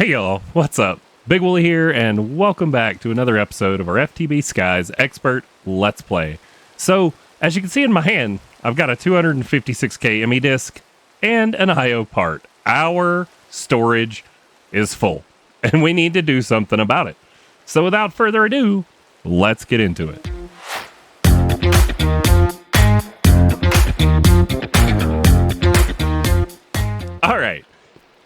Hey y'all, what's up? Big Wooly here, and welcome back to another episode of our FTB Skies Expert Let's Play. So, as you can see in my hand, I've got a 256K ME disc and an IO part. Our storage is full, and we need to do something about it. So without further ado, let's get into it. Alright,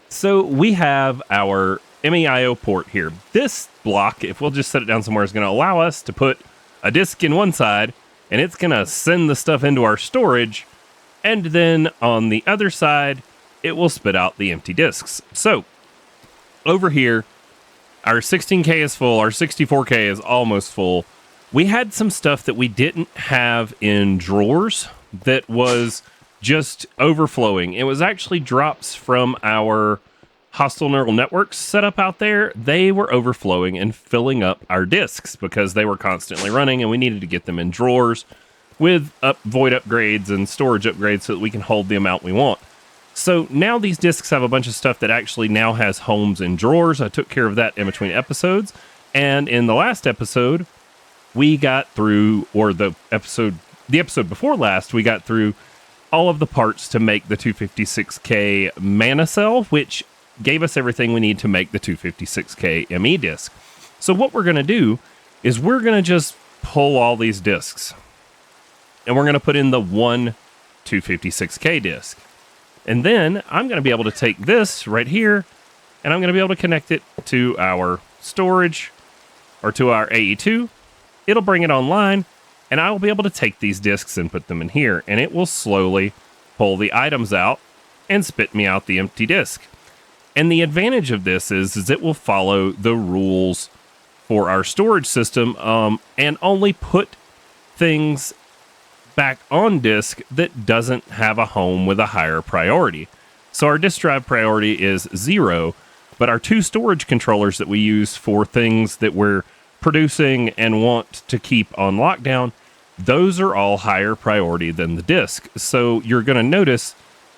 so we have our MEIO port here. This block, if we'll just set it down somewhere, is going to allow us to put a disk in one side, and it's going to send the stuff into our storage, and then on the other side, it will spit out the empty disks. So, over here, our 16K is full, our 64K is almost full. We had some stuff that we didn't have in drawers that was just overflowing. It was actually drops from our hostile neural networks set up out there. They were overflowing and filling up our disks because they were constantly running, and we needed to get them in drawers with void upgrades and storage upgrades so that we can hold the amount we want. So now these disks have a bunch of stuff that actually now has homes in drawers. I took care of that in between episodes. And in the last episode, we got through, or the episode before last, we got through all of the parts to make the 256K mana cell, which gave us everything we need to make the 256K ME disk. So what we're going to do is we're going to just pull all these disks, and we're going to put in the one 256K disk. And then I'm going to be able to take this right here, and I'm going to be able to connect it to our storage, or to our AE2. It'll bring it online, and I will be able to take these disks and put them in here, and it will slowly pull the items out and spit me out the empty disk. And the advantage of this is it will follow the rules for our storage system, and only put things back on disk that doesn't have a home with a higher priority. So our disk drive priority is 0, but our two storage controllers that we use for things that we're producing and want to keep on lockdown, those are all higher priority than the disk. So you're going to notice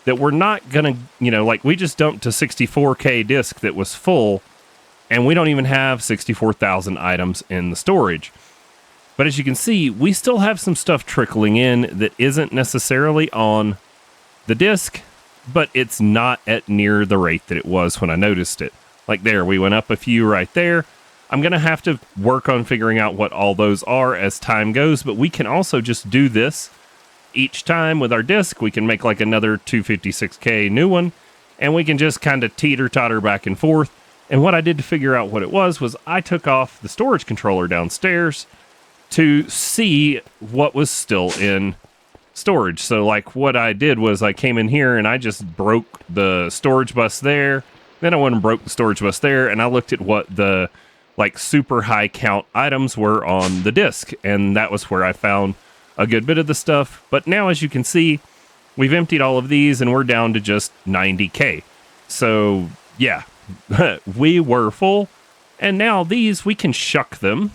that we're not going to, like we just dumped a 64K disk that was full, and we don't even have 64,000 items in the storage. But as you can see, we still have some stuff trickling in that isn't necessarily on the disk, but it's not at near the rate that it was when I noticed it. Like there, we went up a few right there. I'm going to have to work on figuring out what all those are as time goes, but we can also just do this each time with our disk. We can make like another 256K new one, and we can just kind of teeter-totter back and forth. And what I did to figure out what it was I took off the storage controller downstairs to see what was still in storage. So like what I did was I came in here and I just broke the storage bus there. Then I went and broke the storage bus there, and I looked at what the like super high count items were on the disk, and that was where I found a good bit of the stuff. But now, as you can see, we've emptied all of these and we're down to just 90K. So yeah, we were full, and now these we can shuck them,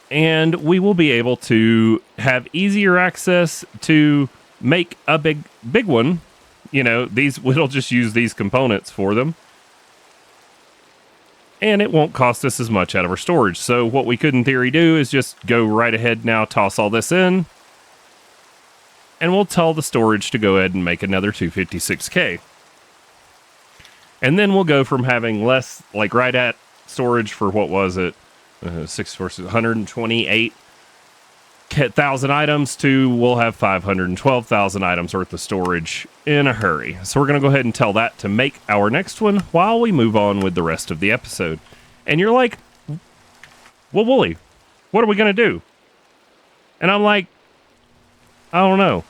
and we will be able to have easier access to make a big one. These, we'll just use these components for them, and it won't cost us as much out of our storage. So what we could in theory do is just go right ahead now, toss all this in, and we'll tell the storage to go ahead and make another 256K. And then we'll go from having less, like right at storage for what was it, 128,000 items, to we'll have 512,000 items worth of storage in a hurry. So we're going to go ahead and tell that to make our next one while we move on with the rest of the episode. And you're like, well, Wooly, what are we going to do? And I'm like, I don't know.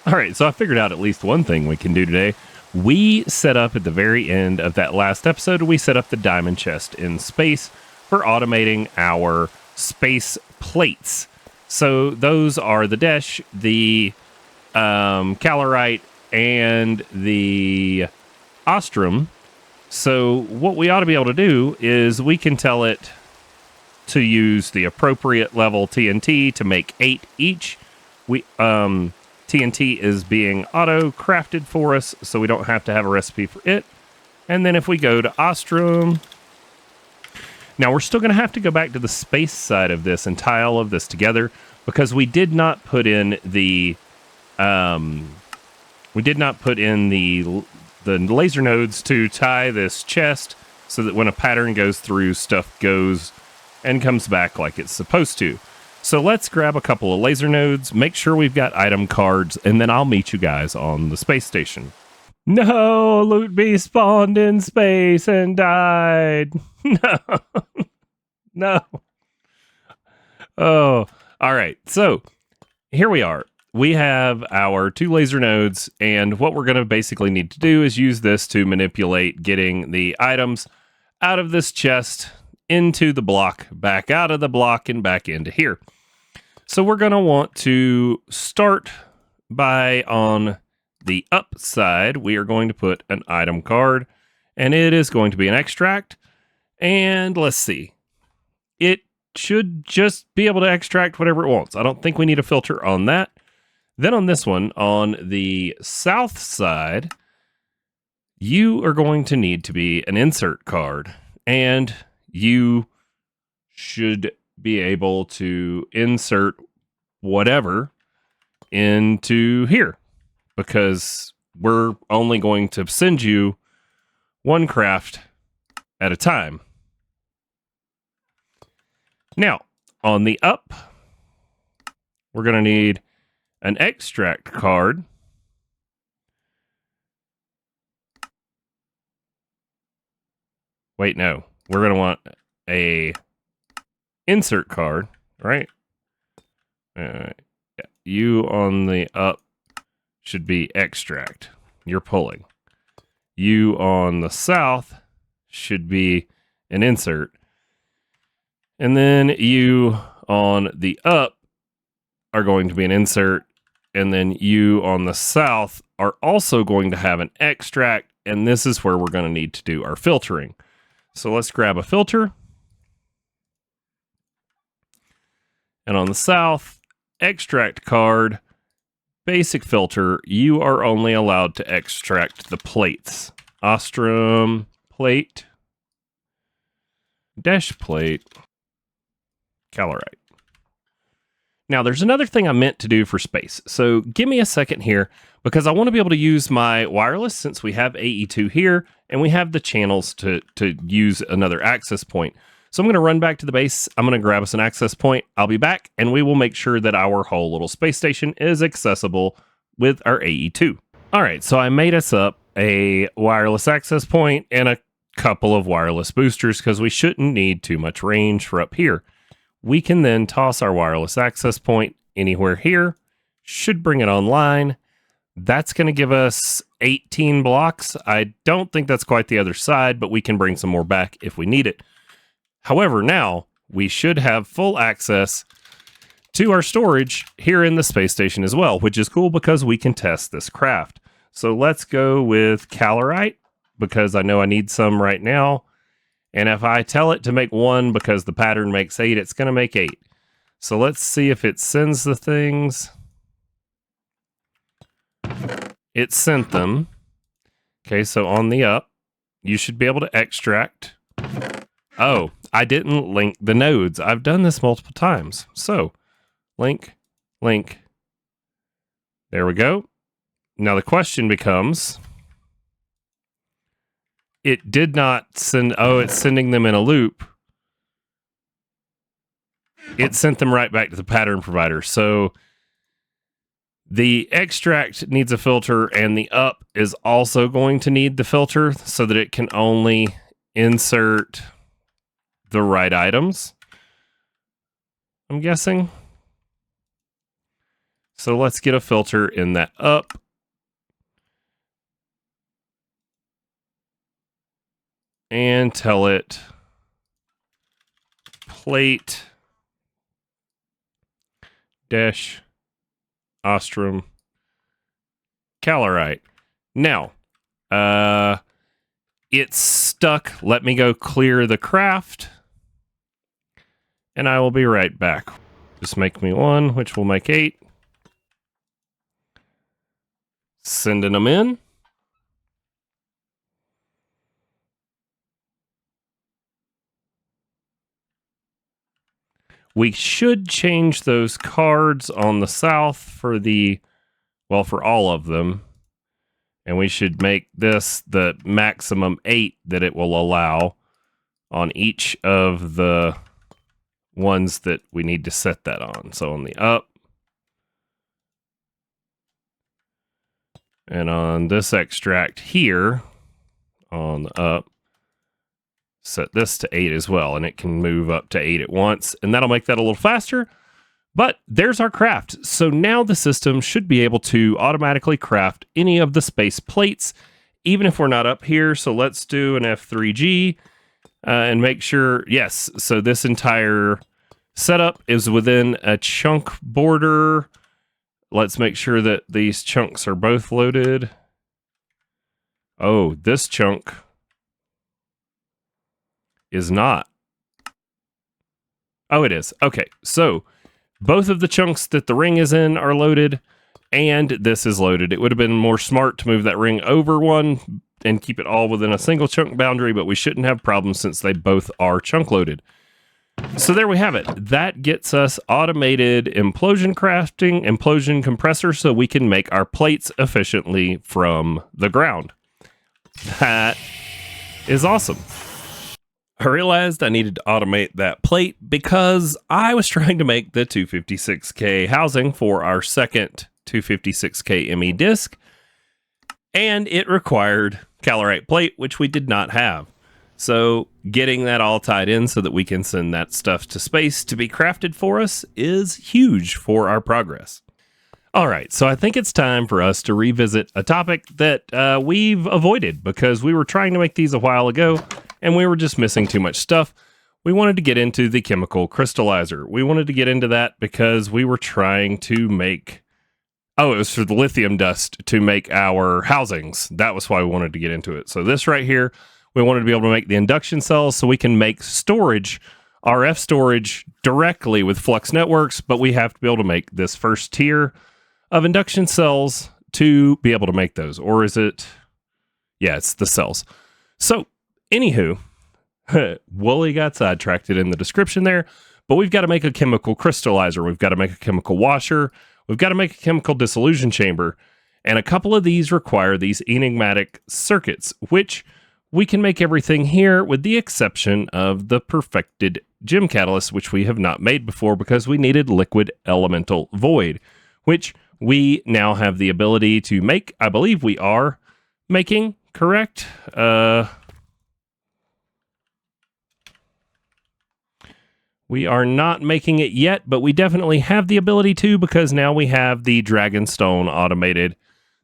All right, so I figured out at least one thing we can do today. We set up at the very end of that last episode, we set up the diamond chest in space for automating our space plates. So those are the Desh, the Calorite, and the Ostrom. So what we ought to be able to do is we can tell it to use the appropriate level TNT to make 8 each. We TNT is being auto crafted for us, so we don't have to have a recipe for it. And then if we go to Ostrom, now we're still going to have to go back to the space side of this and tie all of this together, because we did not put in the laser nodes to tie this chest so that when a pattern goes through, stuff goes and comes back like it's supposed to. So let's grab a couple of laser nodes, make sure we've got item cards, and then I'll meet you guys on the space station. No, Loot Beast spawned in space and died. No. No. Oh, all right. So here we are. We have our 2 laser nodes, and what we're going to basically need to do is use this to manipulate getting the items out of this chest into the block, back out of the block, and back into here. So we're going to want to start by on the up side, we are going to put an item card, and it is going to be an extract. And let's see. It should just be able to extract whatever it wants. I don't think we need a filter on that. Then on this one, on the south side, you are going to need to be an insert card, and you should be able to insert whatever into here, because we're only going to send you one craft at a time. Now, on the up, we're going to need an extract card. Wait, no. We're going to want a insert card, right? Yeah. You on the up should be extract. You're pulling. You on the south should be an insert. And then you on the up are going to be an insert. And then you on the south are also going to have an extract. And this is where we're going to need to do our filtering. So let's grab a filter. And on the south, extract card, basic filter, you are only allowed to extract the plates. Ostrom plate, dash plate, calorite. Now, there's another thing I meant to do for space. So give me a second here, because I want to be able to use my wireless since we have AE2 here, and we have the channels to use another access point. So I'm going to run back to the base. I'm going to grab us an access point. I'll be back, and we will make sure that our whole little space station is accessible with our AE2. All right, so I made us up a wireless access point and a couple of wireless boosters because we shouldn't need too much range for up here. We can then toss our wireless access point anywhere here. Should bring it online. That's going to give us 18 blocks. I don't think that's quite the other side, but we can bring some more back if we need it. However, now we should have full access to our storage here in the space station as well, which is cool because we can test this craft. So let's go with calorite because I know I need some right now. And if I tell it to make 1 because the pattern makes 8, it's going to make 8. So let's see if it sends the things. It sent them. Okay, so on the up, you should be able to extract. Oh, I didn't link the nodes. I've done this multiple times. So, link. There we go. Now the question becomes, it did not send, oh, it's sending them in a loop. It sent them right back to the pattern provider. So the extract needs a filter, and the up is also going to need the filter so that it can only insert the right items, I'm guessing. So let's get a filter in that up. And tell it plate dash Ostrom calorite. Now, it's stuck. Let me go clear the craft. And I will be right back. Just make me 1, which will make 8. Sending them in. We should change those cards on the south for for all of them. And we should make this the maximum 8 that it will allow on each of the ones that we need to set that on. So on the up, and on this extract here, on the up, set this to 8 as well, and it can move up to 8 at once, and that'll make that a little faster. But there's our craft. So now the system should be able to automatically craft any of the space plates, even if we're not up here. So let's do an F3G and make sure, yes, so this entire setup is within a chunk border. Let's make sure that these chunks are both loaded. Oh, this chunk is not. Oh, it is. Okay, so both of the chunks that the ring is in are loaded, and this is loaded. It would have been more smart to move that ring over one and keep it all within a single chunk boundary, but we shouldn't have problems since they both are chunk loaded. So there we have it. That gets us automated implosion crafting, implosion compressor, so we can make our plates efficiently from the ground. That is awesome. I realized I needed to automate that plate because I was trying to make the 256K housing for our second 256K ME disc, and it required calorite plate, which we did not have. So getting that all tied in so that we can send that stuff to space to be crafted for us is huge for our progress. All right, so I think it's time for us to revisit a topic that we've avoided because we were trying to make these a while ago and we were just missing too much stuff. We wanted to get into the chemical crystallizer. We wanted to get into that because we were trying to make... Oh, it was for the lithium dust to make our housings. That was why we wanted to get into it. So this right here, we wanted to be able to make the induction cells so we can make storage, RF storage, directly with Flux Networks, but we have to be able to make this first tier of induction cells to be able to make those. Or is it... Yeah, it's the cells. So, anywho, Wooly got sidetracked in the description there, but we've got to make a chemical crystallizer. We've got to make a chemical washer. We've got to make a chemical dissolution chamber. And a couple of these require these enigmatic circuits, which we can make everything here with the exception of the perfected gem catalyst, which we have not made before because we needed liquid elemental void, which we now have the ability to make. I believe we are making, correct? We are not making it yet, but we definitely have the ability to because now we have the Dragonstone automated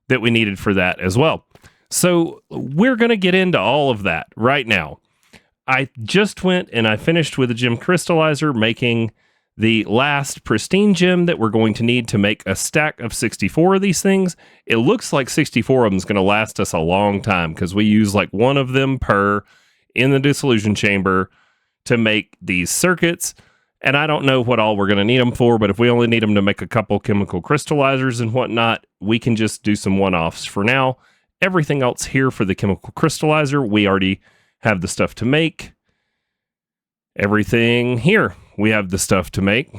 that we needed for that as well. So we're going to get into all of that right now. I just went and I finished with a gem crystallizer making the last pristine gem that we're going to need to make a stack of 64 of these things. It looks like 64 of them is going to last us a long time because we use like one of them per in the dissolution chamber to make these circuits. And I don't know what all we're going to need them for, but if we only need them to make a couple chemical crystallizers and whatnot, we can just do some one-offs for now. Everything else here for the chemical crystallizer, we already have the stuff to make. Everything here, we have the stuff to make.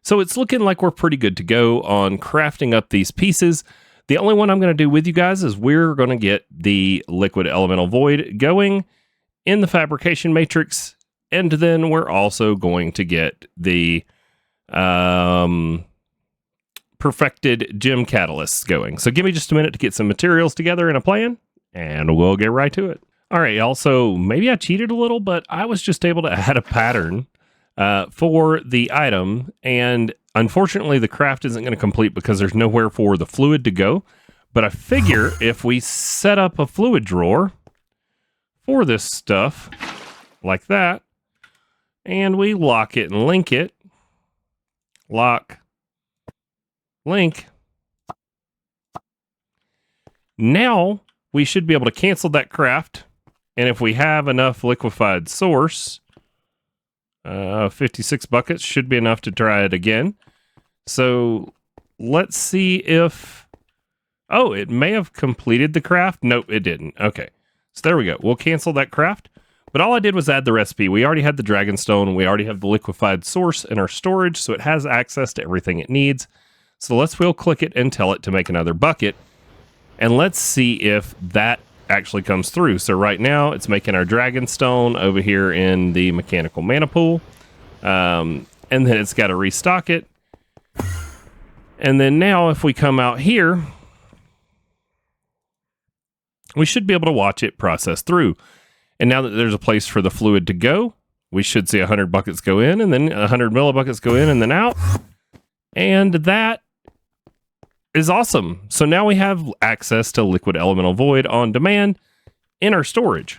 So it's looking like we're pretty good to go on crafting up these pieces. The only one I'm going to do with you guys is we're going to get the liquid elemental void going in the fabrication matrix, and then we're also going to get the perfected gem catalysts going. So give me just a minute to get some materials together in a plan, and we'll get right to it. All right, y'all. So maybe I cheated a little, but I was just able to add a pattern for the item, and unfortunately the craft isn't going to complete because there's nowhere for the fluid to go. But I figure if we set up a fluid drawer for this stuff like that, and we lock it and link it, lock, link, now we should be able to cancel that craft. And if we have enough liquefied source, 56 buckets should be enough to try it again. So let's see if... Oh, it may have completed the craft. Nope, it didn't. Okay, so there we go. We'll cancel that craft. But all I did was add the recipe. We already had the dragonstone. We already have the liquefied source in our storage, so it has access to everything it needs. So let's wheel click it and tell it to make another bucket. And let's see if that actually comes through. So right now it's making our dragonstone over here in the mechanical mana pool. And then it's got to restock it. And then now if we come out here, we should be able to watch it process through. And now that there's a place for the fluid to go, we should see 100 buckets go in, and then 100 millibuckets go in and then out. And that is awesome. So now we have access to liquid elemental void on demand in our storage.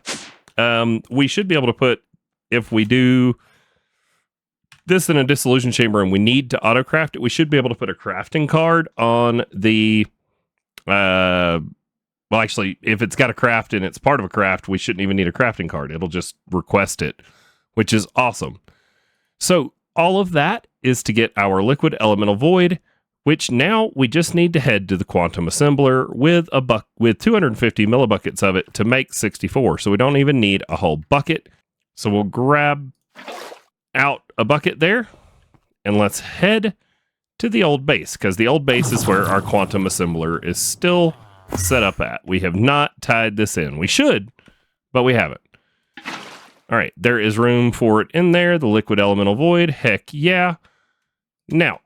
We should be able to put, if we do this in a dissolution chamber and we need to auto craft it, we should be able to put a crafting card on the... Well, actually, if it's got a craft and it's part of a craft, we shouldn't even need a crafting card. It'll just request it, which is awesome. So all of that is to get our liquid elemental void, which now we just need to head to the quantum assembler with 250 millibuckets of it to make 64. So we don't even need a whole bucket. So we'll grab out a bucket there and let's head to the old base, because the old base is where our quantum assembler is still set up at. We have not tied this in. We should, but we haven't. All right, there is room for it in there. The liquid elemental void, heck yeah. Now,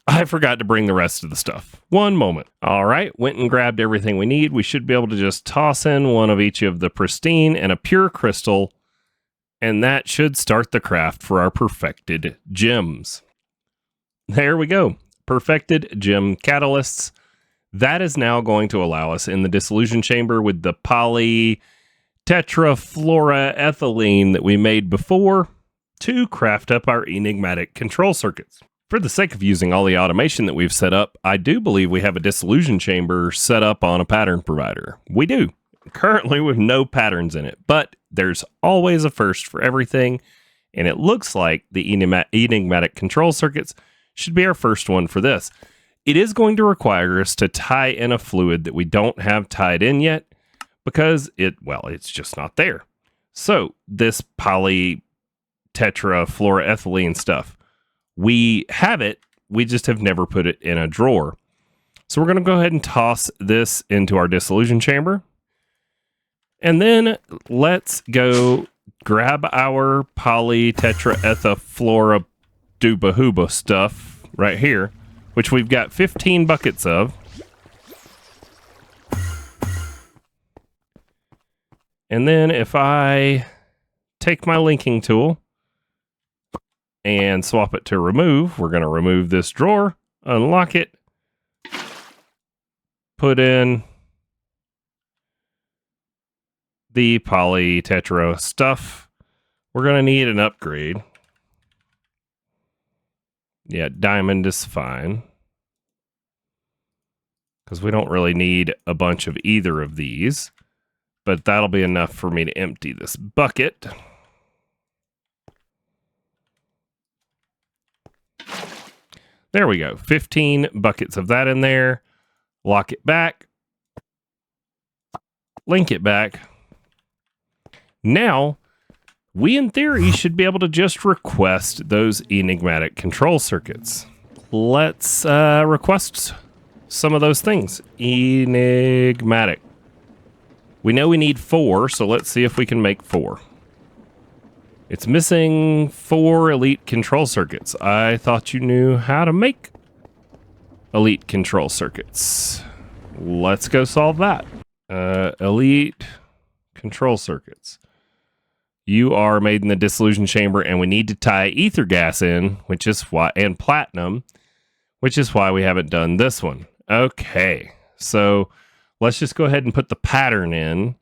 I forgot to bring the rest of the stuff. One moment. All right, went and grabbed everything we need. We should be able to just toss in one of each of the pristine and a pure crystal, and that should start the craft for our perfected gems. There we go. Perfected gem catalysts. That is now going to allow us in the dissolution chamber with the polytetrafluoroethylene that we made before to craft up our enigmatic control circuits. For the sake of using all the automation that we've set up, I do believe we have a dissolution chamber set up on a pattern provider. We do. Currently with no patterns in it, but there's always a first for everything, and it looks like the enigmatic control circuits should be our first one for this. It is going to require us to tie in a fluid that we don't have tied in yet because it's just not there. So this polytetrafluoroethylene stuff, we have it, we just have never put it in a drawer. So we're going to go ahead and toss this into our dissolution chamber. And then let's go grab our polytetraethylfluorodubahuba stuff right here, which we've got 15 buckets of. And then if I take my linking tool and swap it to remove, we're going to remove this drawer, unlock it, put in the polytetra stuff. We're going to need an upgrade. Yeah, diamond is fine, because we don't really need a bunch of either of these, but that'll be enough for me to empty this bucket. There we go, 15 buckets of that in there. Lock it back, link it back. Now, we, in theory, should be able to just request those enigmatic control circuits. Let's request some of those things. Enigmatic. We know we need 4, so let's see if we can make 4. It's missing 4 elite control circuits. I thought you knew how to make elite control circuits. Let's go solve that. Elite control circuits. You are made in the dissolution chamber, and we need to tie ether gas in, which is why, and platinum, which is why we haven't done this one. Okay, so let's just go ahead and put the pattern in.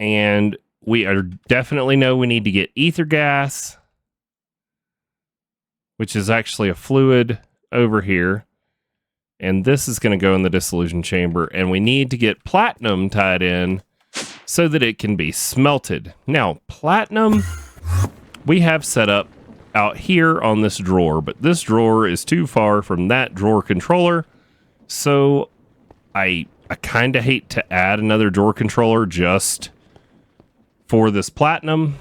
And we are definitely know we need to get ether gas, which is actually a fluid over here. And this is going to go in the dissolution chamber, and we need to get platinum tied in so that it can be smelted. Now, platinum, we have set up out here on this drawer, but this drawer is too far from that drawer controller. So I kind of hate to add another drawer controller just for this platinum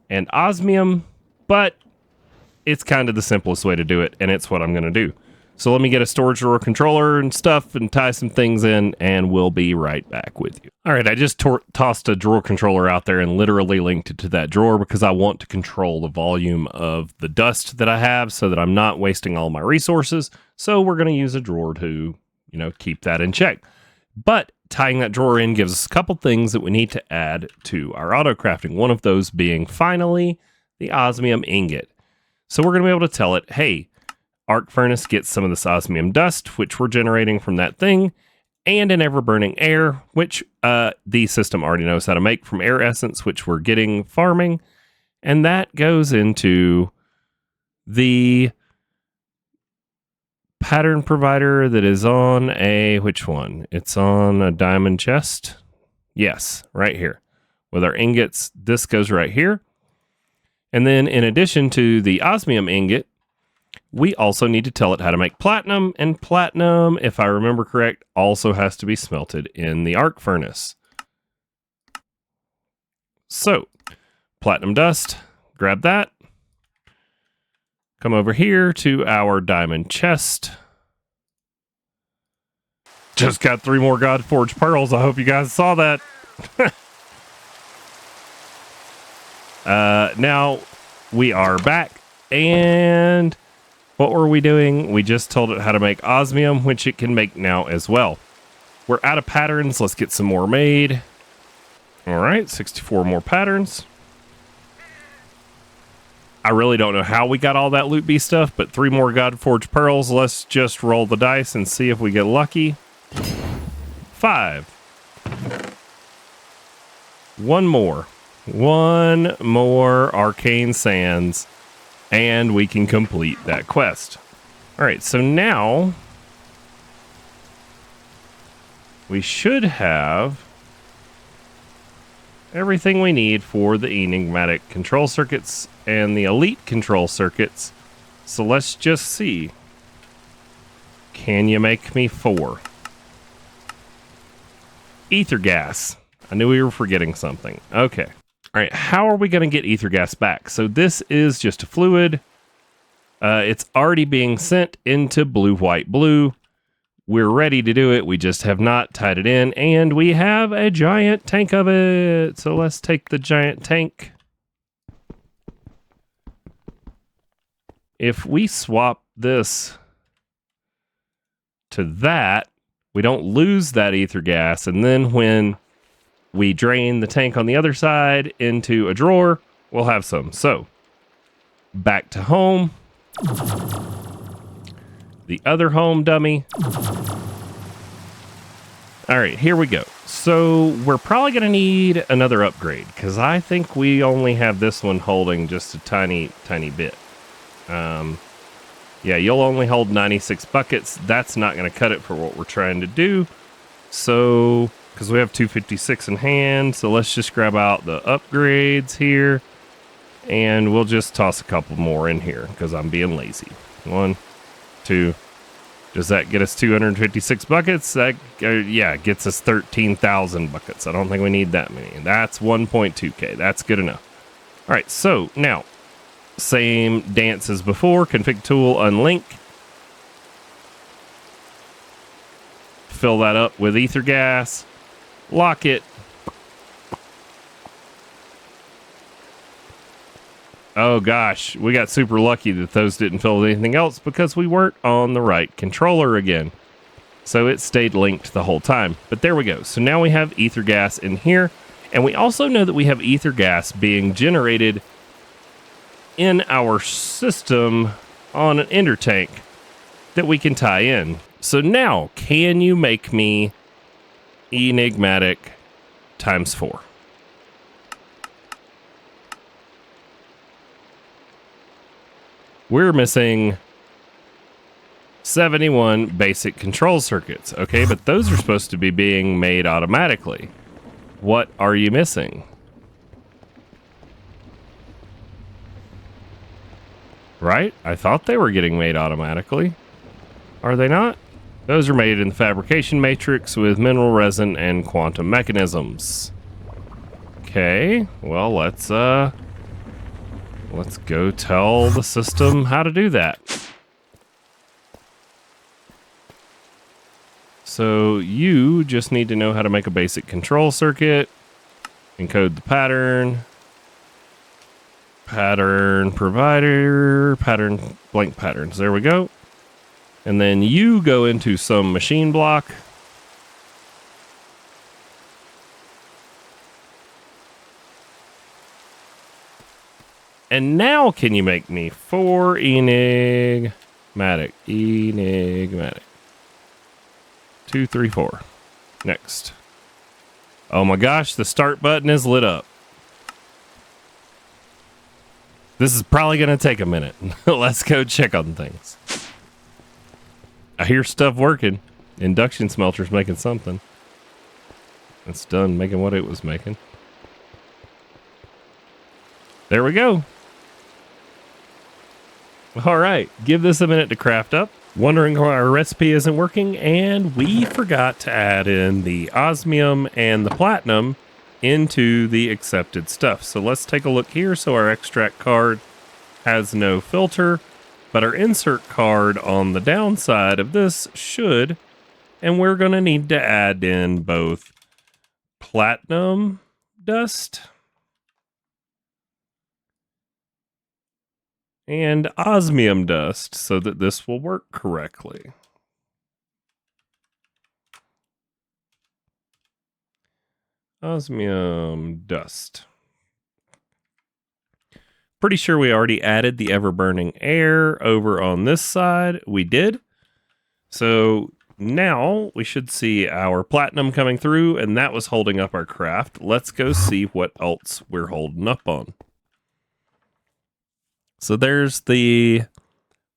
and osmium, but it's kind of the simplest way to do it, and it's what I'm going to do. So let me get a storage drawer controller and stuff and tie some things in, and we'll be right back with you. All right, I just tossed a drawer controller out there and literally linked it to that drawer because I want to control the volume of the dust that I have so that I'm not wasting all my resources. So we're going to use a drawer to, keep that in check. But tying that drawer in gives us a couple things that we need to add to our auto crafting. One of those being finally the osmium ingot. So we're going to be able to tell it, hey, arc furnace gets some of this osmium dust, which we're generating from that thing, and an ever-burning air, which the system already knows how to make from air essence, which we're getting farming, and that goes into the pattern provider that is on which one? It's on a diamond chest. Yes, right here. With our ingots, this goes right here. And then in addition to the osmium ingot, we also need to tell it how to make platinum, and platinum, if I remember correct, also has to be smelted in the arc furnace. So, platinum dust, grab that. Come over here to our diamond chest. Just got 3 more God Forged pearls. I hope you guys saw that. Now we are back, and what were we doing? We just told it how to make osmium, which it can make now as well. We're out of patterns. Let's get some more made. All right, 64 more patterns. I really don't know how we got all that loot bee stuff, but 3 more God Forged pearls. Let's just roll the dice and see if we get lucky. 5. 1 more. 1 more arcane sands, and we can complete that quest. All right, so now we should have everything we need for the enigmatic control circuits and the elite control circuits. So let's just see. Can you make me 4? Ether gas. I knew we were forgetting something. Okay. All right, how are we going to get ether gas back? So this is just a fluid. It's already being sent into blue, white, blue. We're ready to do it. We just have not tied it in, and we have a giant tank of it. So let's take the giant tank. If we swap this to that, we don't lose that ether gas, and then when we drain the tank on the other side into a drawer, we'll have some. So, back to home. The other home dummy. All right, here we go. So, we're probably going to need another upgrade, because I think we only have this one holding just a tiny, tiny bit. Yeah, you'll only hold 96 buckets. That's not going to cut it for what we're trying to do. So, because we have 256 in hand, so let's just grab out the upgrades here, and we'll just toss a couple more in here because I'm being lazy. 1, 2. Does that get us 256 buckets? That yeah, gets us 13,000 buckets. I don't think we need that many. That's 1.2k. That's good enough. All right, so now same dance as before. Config tool, unlink. Fill that up with ether gas. Lock it. Oh gosh, we got super lucky that those didn't fill with anything else because we weren't on the right controller again. So it stayed linked the whole time. But there we go. So now we have ether gas in here. And we also know that we have ether gas being generated in our system on an ender tank that we can tie in. So now, can you make me enigmatic times 4? We're missing 71 basic control circuits. Okay, but those are supposed to be being made automatically. What are you missing? Right? I thought they were getting made automatically. Are they not? Those are made in the fabrication matrix with mineral resin and quantum mechanisms. Okay, well, let's go tell the system how to do that. So you just need to know how to make a basic control circuit, encode the pattern, pattern provider, pattern blank patterns. There we go. And then you go into some machine block. And now can you make me 4 enigmatic? Enigmatic. 2, 3, 4. Next. Oh my gosh, the start button is lit up. This is probably going to take a minute. Let's go check on things. I hear stuff working. Induction smelter's making something. It's done making what it was making. There we go. All right, give this a minute to craft up. Wondering why our recipe isn't working, and we forgot to add in the osmium and the platinum into the accepted stuff. So let's take a look here. So our extract card has no filter, but our insert card on the downside of this should, and we're going to need to add in both platinum dust and osmium dust so that this will work correctly. Osmium dust. Pretty sure we already added the ever-burning air over on this side. We did. So now we should see our platinum coming through, and that was holding up our craft. Let's go see what else we're holding up on. So there's the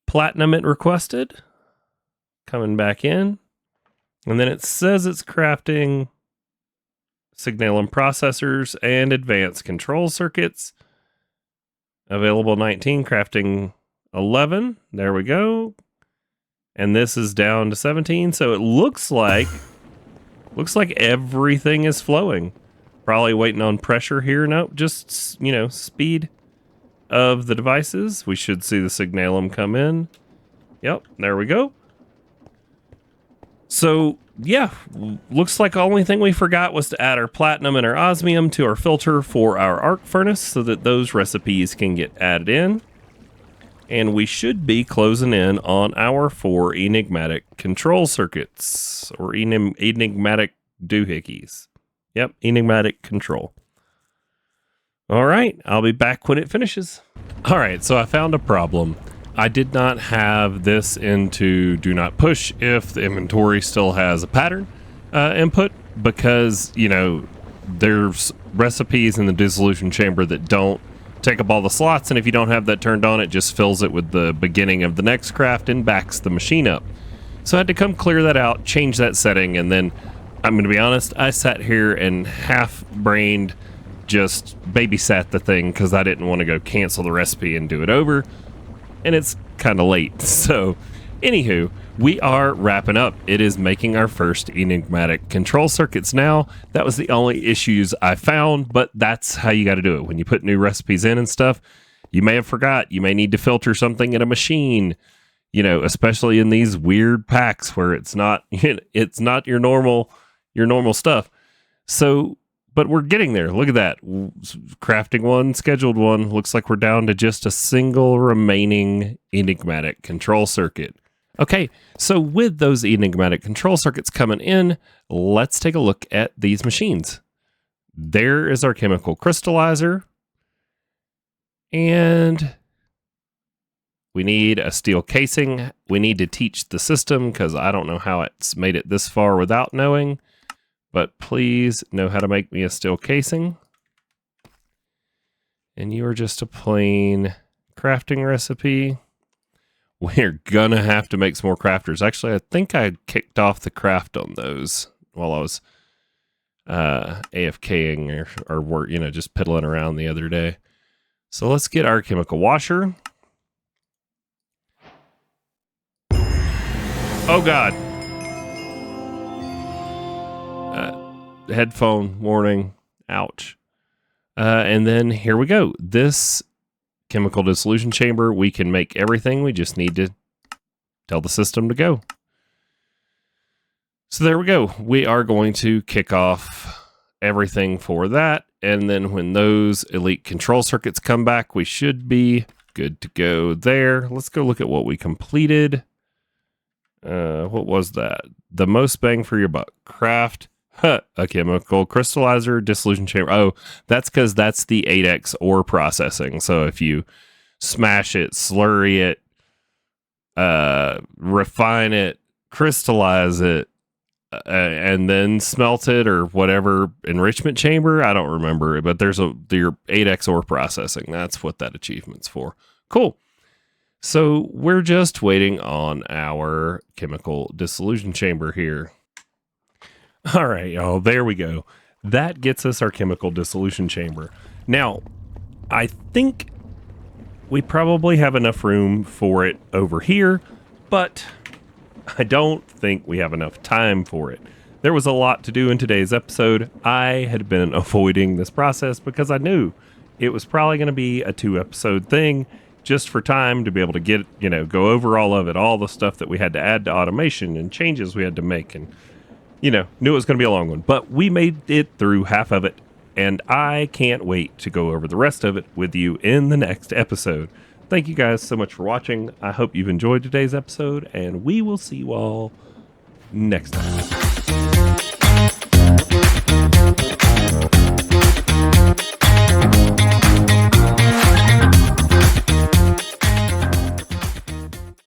platinum it requested coming back in. And then it says it's crafting signalum processors and advanced control circuits. Available 19, crafting 11. There we go. And this is down to 17. So it looks like everything is flowing. Probably waiting on pressure here. Nope, just, speed of the devices. We should see the signalum come in. Yep, there we go. So, yeah, looks like the only thing we forgot was to add our platinum and our osmium to our filter for our arc furnace so that those recipes can get added in. And we should be closing in on our 4 enigmatic control circuits, or enigmatic doohickeys. Yep, enigmatic control. All right, I'll be back when it finishes. All right, so I found a problem. I did not have this into do not push if the inventory still has a pattern input because, there's recipes in the dissolution chamber that don't take up all the slots, and if you don't have that turned on, it just fills it with the beginning of the next craft and backs the machine up. So I had to come clear that out, change that setting, and then, I'm going to be honest, I sat here and half-brained just babysat the thing because I didn't want to go cancel the recipe and do it over. And it's kind of late. So, anywho, we are wrapping up. It is making our first enigmatic control circuits now. That was the only issues I found, but that's how you got to do it. When you put new recipes in and stuff, you may have forgot. You may need to filter something in a machine, especially in these weird packs where it's not your normal stuff. So, but we're getting there. Look at that. Crafting one, scheduled one. Looks like we're down to just a single remaining enigmatic control circuit. Okay, so with those enigmatic control circuits coming in, let's take a look at these machines. There is our chemical crystallizer. And we need a steel casing. We need to teach the system because I don't know how it's made it this far without knowing. But please know how to make me a steel casing. And you are just a plain crafting recipe. We're gonna have to make some more crafters. Actually, I think I kicked off the craft on those while I was AFKing or work, just piddling around the other day. So let's get our chemical washer. Oh, God. Headphone warning. Ouch. And then here we go. This chemical dissolution chamber, we can make everything. We just need to tell the system to go. So there we go. We are going to kick off everything for that. And then when those elite control circuits come back, we should be good to go there. Let's go look at what we completed. What was that? The most bang for your buck. Craft a chemical crystallizer dissolution chamber. Oh, that's because that's the 8x ore processing. So if you smash it, slurry it, refine it, crystallize it, and then smelt it or whatever enrichment chamber. I don't remember, but there's your 8x ore processing. That's what that achievement's for. Cool. So we're just waiting on our chemical dissolution chamber here. All right, y'all, there we go. That gets us our chemical dissolution chamber. Now, I think we probably have enough room for it over here, but I don't think we have enough time for it. There was a lot to do in today's episode. I had been avoiding this process because I knew it was probably going to be a 2-episode thing just for time to be able to get, go over all of it, all the stuff that we had to add to automation and changes we had to make, and knew it was going to be a long one, but we made it through half of it, and I can't wait to go over the rest of it with you in the next episode. Thank you guys so much for watching. I hope you've enjoyed today's episode, and we will see you all next time.